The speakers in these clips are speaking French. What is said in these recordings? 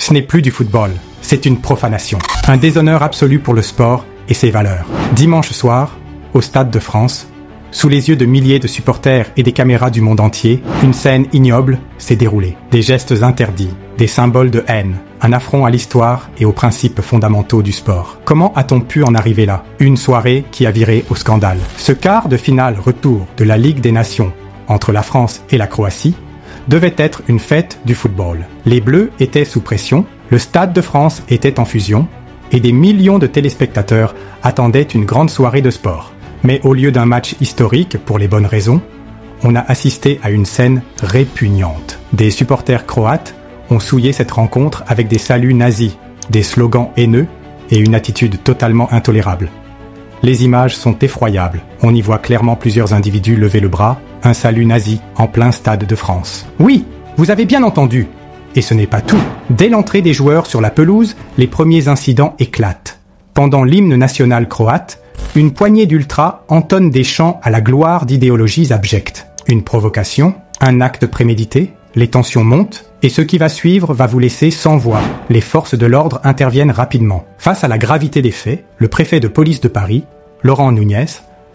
Ce n'est plus du football, c'est une profanation. Un déshonneur absolu pour le sport et ses valeurs. Dimanche soir, au Stade de France, sous les yeux de milliers de supporters et des caméras du monde entier, une scène ignoble s'est déroulée. Des gestes interdits, des symboles de haine, un affront à l'histoire et aux principes fondamentaux du sport. Comment a-t-on pu en arriver là? Une soirée qui a viré au scandale. Ce quart de finale retour de la Ligue des Nations entre la France et la Croatie devait être une fête du football. Les Bleus étaient sous pression, le Stade de France était en fusion et des millions de téléspectateurs attendaient une grande soirée de sport. Mais au lieu d'un match historique, pour les bonnes raisons, on a assisté à une scène répugnante. Des supporters croates ont souillé cette rencontre avec des saluts nazis, des slogans haineux et une attitude totalement intolérable. Les images sont effroyables. On y voit clairement plusieurs individus lever le bras, un salut nazi en plein Stade de France. Oui, vous avez bien entendu. Et ce n'est pas tout. Dès l'entrée des joueurs sur la pelouse, les premiers incidents éclatent. Pendant l'hymne national croate, une poignée d'ultras entonnent des chants à la gloire d'idéologies abjectes. Une provocation, un acte prémédité, les tensions montent, et ce qui va suivre va vous laisser sans voix. Les forces de l'ordre interviennent rapidement. Face à la gravité des faits, le préfet de police de Paris, Laurent Nunez,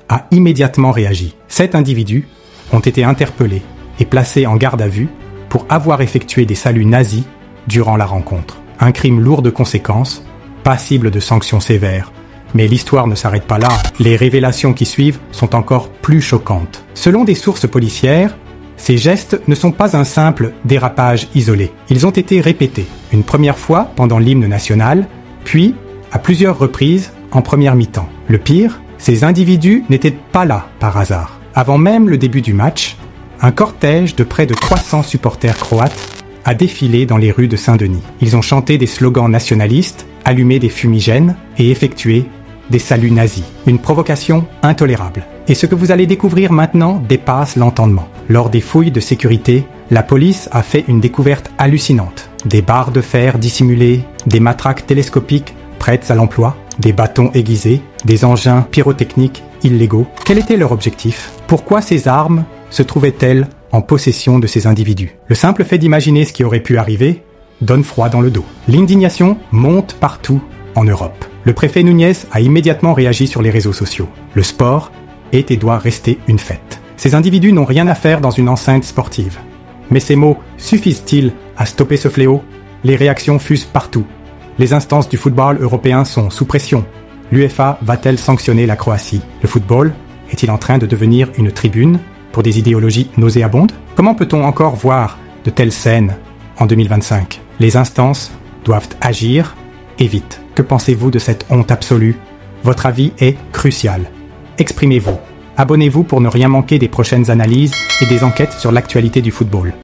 a immédiatement réagi. 7 individus ont été interpellés et placés en garde à vue pour avoir effectué des saluts nazis durant la rencontre. Un crime lourd de conséquences, passible de sanctions sévères. Mais l'histoire ne s'arrête pas là. Les révélations qui suivent sont encore plus choquantes. Selon des sources policières, ces gestes ne sont pas un simple dérapage isolé. Ils ont été répétés, une première fois pendant l'hymne national, puis à plusieurs reprises en première mi-temps. Le pire, ces individus n'étaient pas là par hasard. Avant même le début du match, un cortège de près de 300 supporters croates a défilé dans les rues de Saint-Denis. Ils ont chanté des slogans nationalistes, allumé des fumigènes et effectué des saluts nazis. Une provocation intolérable. Et ce que vous allez découvrir maintenant dépasse l'entendement. Lors des fouilles de sécurité, la police a fait une découverte hallucinante. Des barres de fer dissimulées, des matraques télescopiques prêtes à l'emploi, des bâtons aiguisés, des engins pyrotechniques illégaux. Quel était leur objectif? Pourquoi ces armes se trouvaient-elles en possession de ces individus? Le simple fait d'imaginer ce qui aurait pu arriver donne froid dans le dos. L'indignation monte partout en Europe. Le préfet Nunez a immédiatement réagi sur les réseaux sociaux. Le sport est et doit rester une fête. Ces individus n'ont rien à faire dans une enceinte sportive. Mais ces mots suffisent-ils à stopper ce fléau? Les réactions fusent partout. Les instances du football européen sont sous pression. L'UEFA va-t-elle sanctionner la Croatie? Le football est-il en train de devenir une tribune pour des idéologies nauséabondes? Comment peut-on encore voir de telles scènes en 2025? Les instances doivent agir et vite. Que pensez-vous de cette honte absolue? Votre avis est crucial. Exprimez-vous. Abonnez-vous pour ne rien manquer des prochaines analyses et des enquêtes sur l'actualité du football.